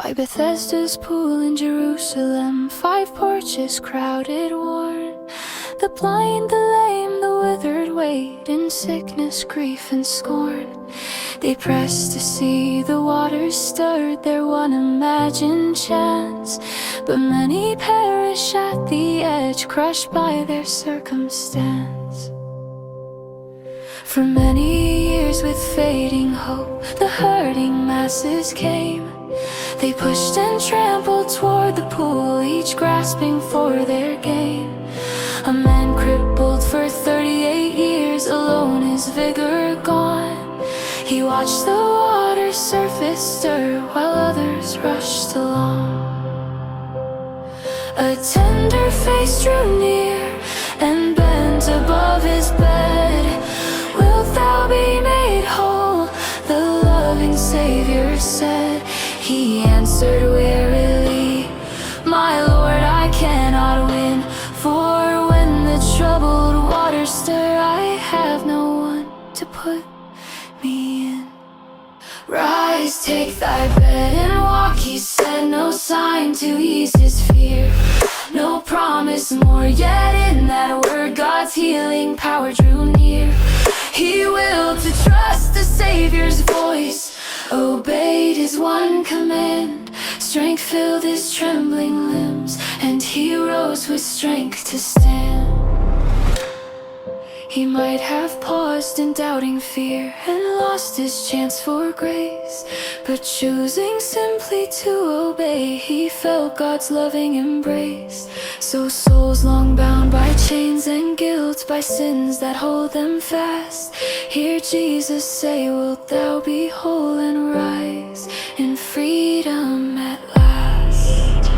By Bethesda's pool in Jerusalem, 5 porches crowded, worn. The blind, the lame, the withered wait in sickness, grief, and scorn. They pressed to see the waters stirred, their one imagined chance. But many perish at the edge, crushed by their circumstance. For many years with fading hope, the hurting masses came. They pushed and trampled toward the pool, each grasping for their gain. A man crippled for 38 years, alone, his vigor gone. He watched the water's surface stir while others rushed along. A tender face drew near and bent above his bed. Wilt thou be made whole? The loving Saviour said. He answered wearily, My Lord, I cannot win, for when the troubled waters stir, I have no one to put me in. Rise, take thy bed and walk, he said, no sign to ease his fear. No promise more, yet in that word God's healing power drew near. He willed to trust the Saviour's voice, obeyed his one command. Strength filled his trembling limbs, and he rose with strength to stand. He might have paused in doubting fear and lost his chance for grace, but choosing simply to obey, he felt God's loving embrace. So souls long bound by chains and guilt, by sins that hold them fast, hear Jesus say, Wilt thou be whole and rise in freedom at last?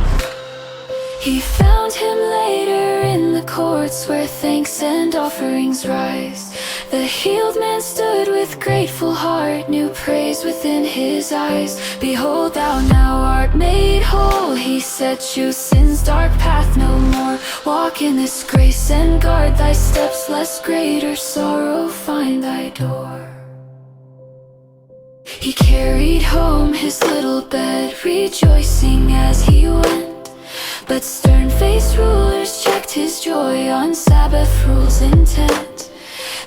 He found him later in the courts where thanks and offerings rise. The healed man stood with grateful heart, new praise within his eyes. Behold, thou now art made whole, he said, choose sin's dark path no more. Walk in this grace and guard thy steps, lest greater sorrow find thy door. He carried home his little bed, rejoicing as he went. But stern-faced rulers checked his joy on Sabbath rules intent.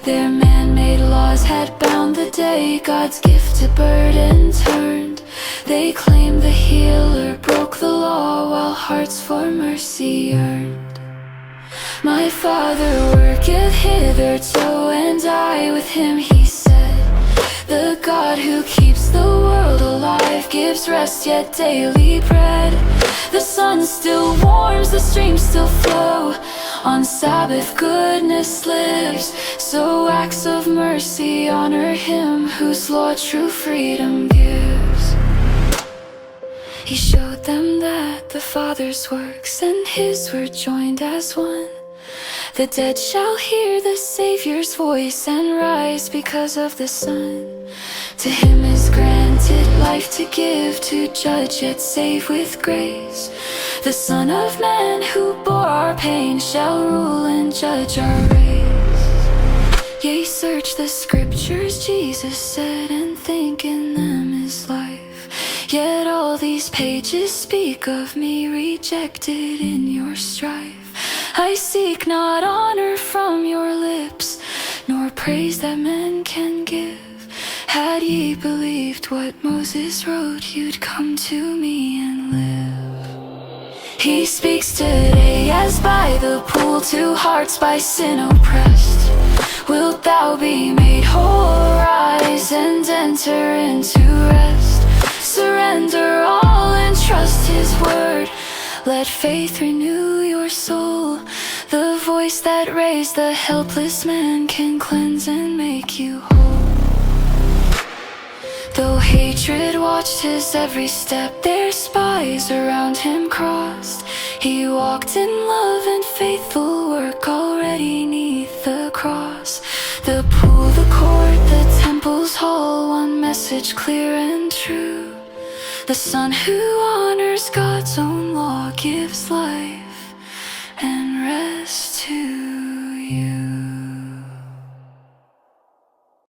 Their man-made laws had bound the day God's gift to burden turned. They claimed the healer broke the law while hearts for mercy yearned. My Father worketh hitherto, and I with him, he said. The God who keeps the world alive gives rest yet daily bread. The sun still warms, the streams still flow. On Sabbath goodness lives, so acts of mercy honor him whose law true freedom gives. He showed them that the Father's works and his were joined as one. The dead shall hear the Saviour's voice and rise because of the Son. To him is granted life to give, to judge yet save with grace. The Son of Man who bore our pain shall rule and judge our race. Yea, search the scriptures, Jesus said, and think in them is life. Yet all these pages speak of me, rejected in your strife. I seek not honor from your lips, nor praise that men can give. Had ye believed what Moses wrote, you'd come to me and live. He speaks today as by the pool to hearts by sin oppressed. Wilt thou be made whole? Rise and enter into rest. Surrender all and trust his word. Let faith renew your soul. The voice that raised the helpless man can cleanse and make you whole. Though hatred watched his every step, their spies around him crossed. He walked in love and faithful work already 'neath the cross. The pool, the court, the temple's hall, one message clear and true. The Son who honors God's own law gives life